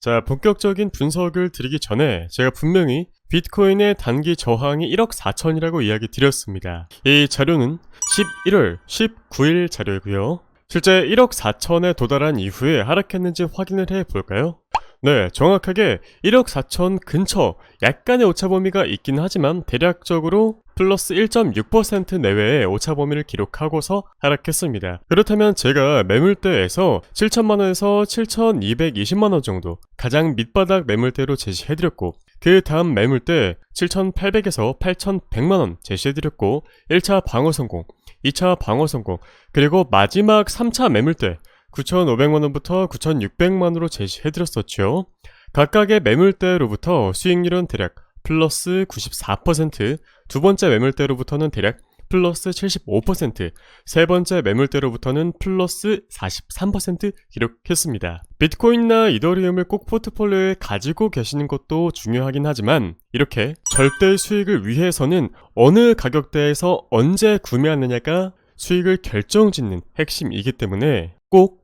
자, 본격적인 분석을 드리기 전에 제가 분명히 비트코인의 단기 저항이 1억 4천이라고 이야기 드렸습니다. 이 자료는 11월 19일 자료이고요. 실제 1억 4천에 도달한 이후에 하락했는지 확인을 해볼까요? 네, 정확하게 1억 4천 근처 약간의 오차 범위가 있긴 하지만 대략적으로 플러스 1.6% 내외의 오차 범위를 기록하고서 하락했습니다. 그렇다면 제가 매물대에서 7천만원에서 7,220만원 정도 가장 밑바닥 매물대로 제시해드렸고, 그 다음 매물대 7,800에서 8,100만원 제시해드렸고, 1차 방어 성공, 2차 방어 성공, 그리고 마지막 3차 매물대 9,500만원부터 9,600만원으로 제시해드렸었죠. 각각의 매물대로부터 수익률은 대략 플러스 94%, 두 번째 매물대로부터는 대략 플러스 75%, 세 번째 매물대로부터는 플러스 43% 기록했습니다. 비트코인이나 이더리움을 꼭 포트폴리오에 가지고 계시는 것도 중요하긴 하지만, 이렇게 절대 수익을 위해서는 어느 가격대에서 언제 구매하느냐가 수익을 결정짓는 핵심이기 때문에 꼭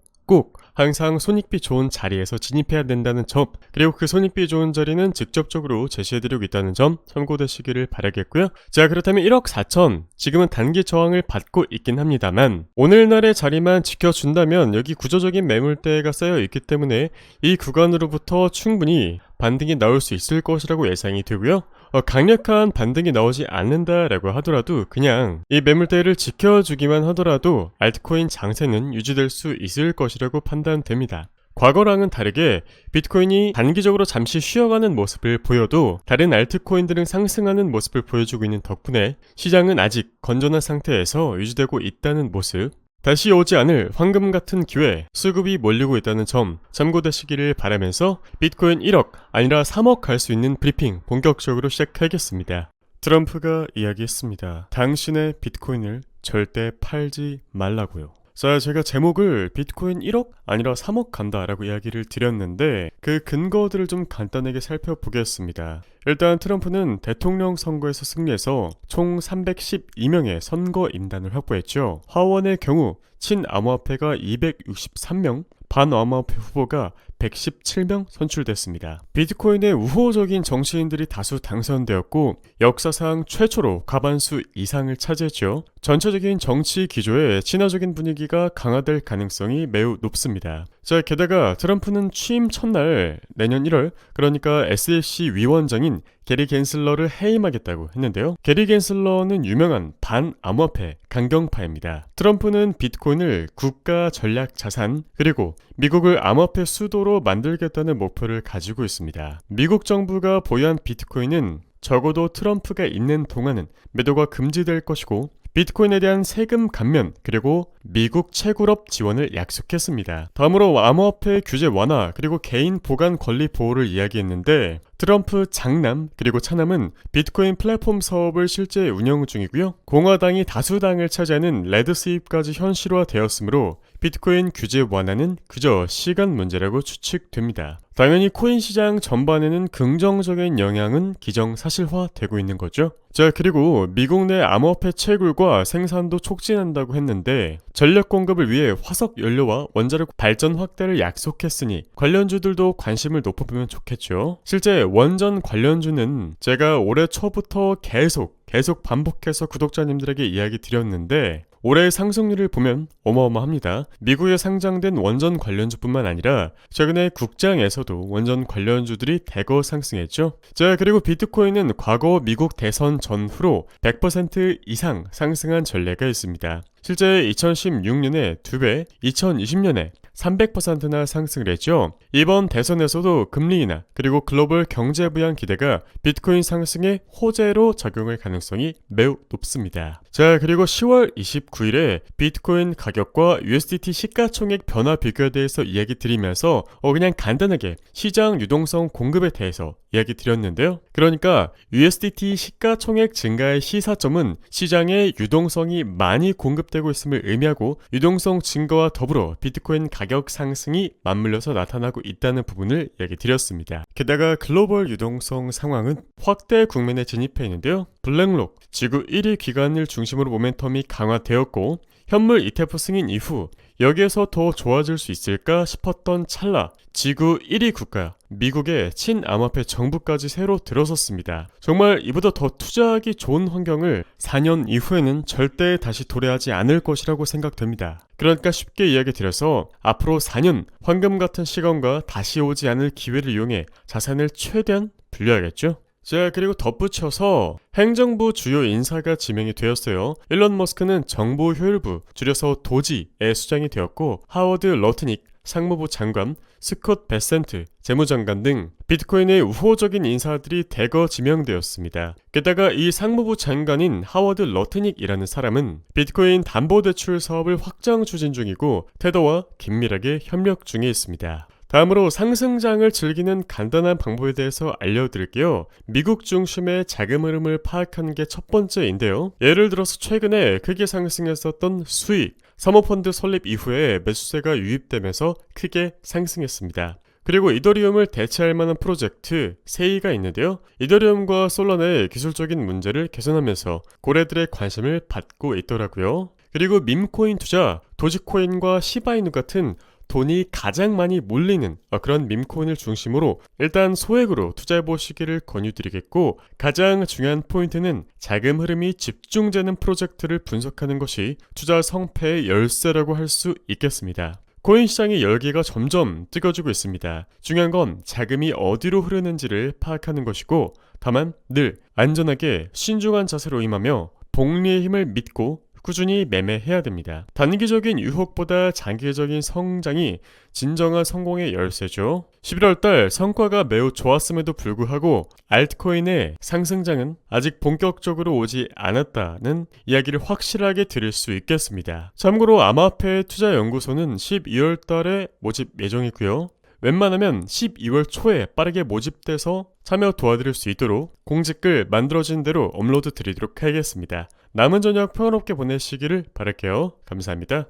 항상 손익비 좋은 자리에서 진입해야 된다는 점, 그리고 그 손익비 좋은 자리는 직접적으로 제시해드리고 있다는 점 참고되시기를 바라겠고요. 자, 그렇다면 1억 4천, 지금은 단기 저항을 받고 있긴 합니다만 오늘날의 자리만 지켜준다면 여기 구조적인 매물대가 쌓여 있기 때문에 이 구간으로부터 충분히 반등이 나올 수 있을 것이라고 예상이 되고요. 강력한 반등이 나오지 않는다라고 하더라도 그냥 이 매물대를 지켜주기만 하더라도 알트코인 장세는 유지될 수 있을 것이라고 판단됩니다. 과거랑은 다르게 비트코인이 단기적으로 잠시 쉬어가는 모습을 보여도 다른 알트코인들은 상승하는 모습을 보여주고 있는 덕분에 시장은 아직 건전한 상태에서 유지되고 있다는 모습, 다시 오지 않을 황금 같은 기회, 수급이 몰리고 있다는 점 참고되시기를 바라면서 비트코인 1억 아니라 3억 갈 수 있는 브리핑 본격적으로 시작하겠습니다. 트럼프가 이야기했습니다. 당신의 비트코인을 절대 팔지 말라고요. 자, 제가 제목을 비트코인 1억 아니라 3억 간다라고 이야기를 드렸는데 그 근거들을 좀 간단하게 살펴보겠습니다. 일단 트럼프는 대통령 선거에서 승리해서 총 312명의 선거 임단을 확보했죠. 하원의 경우 친암호화폐가 263명, 반암호화폐 후보가 117명 선출됐습니다. 비트코인의 우호적인 정치인들이 다수 당선되었고 역사상 최초로 과반수 이상을 차지했죠. 전체적인 정치 기조에 친화적인 분위기가 강화될 가능성이 매우 높습니다. 자, 게다가 트럼프는 취임 첫날 내년 1월, 그러니까 SEC 위원장인 게리 겐슬러를 해임하겠다고 했는데요. 게리 겐슬러는 유명한 반암호화폐 강경파입니다. 트럼프는 비트코인을 국가 전략 자산, 그리고 미국을 암호화폐 수도로 만들겠다는 목표를 가지고 있습니다. 미국 정부가 보유한 비트코인은 적어도 트럼프가 있는 동안은 매도가 금지될 것이고 비트코인에 대한 세금 감면, 그리고 미국 채굴업 지원을 약속했습니다. 다음으로 암호화폐 규제 완화, 그리고 개인 보관 권리 보호를 이야기했는데 트럼프 장남 그리고 차남은 비트코인 플랫폼 사업을 실제 운영 중이고요. 공화당이 다수당을 차지하는 레드 스윕까지 현실화되었으므로 비트코인 규제 완화는 그저 시간 문제라고 추측됩니다. 당연히 코인 시장 전반에는 긍정적인 영향은 기정사실화되고 있는 거죠. 자, 그리고 미국 내 암호화폐 채굴과 생산도 촉진한다고 했는데 전력 공급을 위해 화석 연료와 원자력 발전 확대를 약속했으니 관련주들도 관심을 높여보면 좋겠죠. 실제 원전 관련주는 제가 올해 초부터 계속 반복해서 구독자님들에게 이야기 드렸는데 올해의 상승률을 보면 어마어마합니다. 미국에 상장된 원전 관련주뿐만 아니라 최근에 국장에서도 원전 관련주들이 대거 상승했죠. 자, 그리고 비트코인은 과거 미국 대선 전후로 100% 이상 상승한 전례가 있습니다. 실제 2016년에 2배, 2020년에 300%나 상승을 했죠. 이번 대선에서도 금리 인하 그리고 글로벌 경제 부양 기대가 비트코인 상승에 호재로 작용할 가능성이 매우 높습니다. 자, 그리고 10월 29일에 비트코인 가격과 USDT 시가총액 변화 비교에 대해서 이야기 드리면서 그냥 간단하게 시장 유동성 공급에 대해서 이야기 드렸는데요. 그러니까 USDT 시가총액 증가의 시사점은 시장에 유동성이 많이 공급되고 있음을 의미하고 유동성 증가와 더불어 비트코인 가격 상승이 맞물려서 나타나고 있다는 부분을 이야기 드렸습니다. 게다가 글로벌 유동성 상황은 확대 국면에 진입해 있는데요. 블랙록, 지구 1위 기관을 중심으로 모멘텀이 강화되었고 현물 ETF 승인 이후 여기에서 더 좋아질 수 있을까 싶었던 찰나 지구 1위 국가 미국의 친암호화폐 정부까지 새로 들어섰습니다. 정말 이보다 더 투자하기 좋은 환경을 4년 이후에는 절대 다시 도래하지 않을 것이라고 생각됩니다. 그러니까 쉽게 이야기 드려서 앞으로 4년 황금 같은 시간과 다시 오지 않을 기회를 이용해 자산을 최대한 불려야겠죠? 자, 그리고 덧붙여서 행정부 주요 인사가 지명이 되었어요. 일론 머스크는 정보효율부, 줄여서 도지의 수장이 되었고, 하워드 러트닉 상무부 장관, 스콧 베센트 재무장관 등 비트코인의 우호적인 인사들이 대거 지명되었습니다. 게다가 이 상무부 장관인 하워드 러트닉이라는 사람은 비트코인 담보대출 사업을 확장 추진 중이고 테더와 긴밀하게 협력 중에 있습니다. 다음으로 상승장을 즐기는 간단한 방법에 대해서 알려드릴게요. 미국 중심의 자금 흐름을 파악하는 게 첫 번째인데요. 예를 들어서 최근에 크게 상승했었던 수익, 사모펀드 설립 이후에 매수세가 유입되면서 크게 상승했습니다. 그리고 이더리움을 대체할 만한 프로젝트 세이가 있는데요. 이더리움과 솔라나의 기술적인 문제를 개선하면서 고래들의 관심을 받고 있더라고요. 그리고 밈코인 투자, 도지코인과 시바이누 같은 돈이 가장 많이 몰리는 그런 밈코인을 중심으로 일단 소액으로 투자해보시기를 권유드리겠고, 가장 중요한 포인트는 자금 흐름이 집중되는 프로젝트를 분석하는 것이 투자 성패의 열쇠라고 할 수 있겠습니다. 코인 시장의 열기가 점점 뜨거워지고 있습니다. 중요한 건 자금이 어디로 흐르는지를 파악하는 것이고, 다만 늘 안전하게 신중한 자세로 임하며 복리의 힘을 믿고 꾸준히 매매해야 됩니다. 단기적인 유혹보다 장기적인 성장이 진정한 성공의 열쇠죠. 11월달 성과가 매우 좋았음에도 불구하고 알트코인의 상승장은 아직 본격적으로 오지 않았다는 이야기를 확실하게 드릴 수 있겠습니다. 참고로 암호화폐 투자연구소는 12월달에 모집 예정이고요. 웬만하면 12월 초에 빠르게 모집돼서 참여 도와드릴 수 있도록 공지글 만들어진 대로 업로드 드리도록 하겠습니다. 남은 저녁 평화롭게 보내시기를 바랄게요. 감사합니다.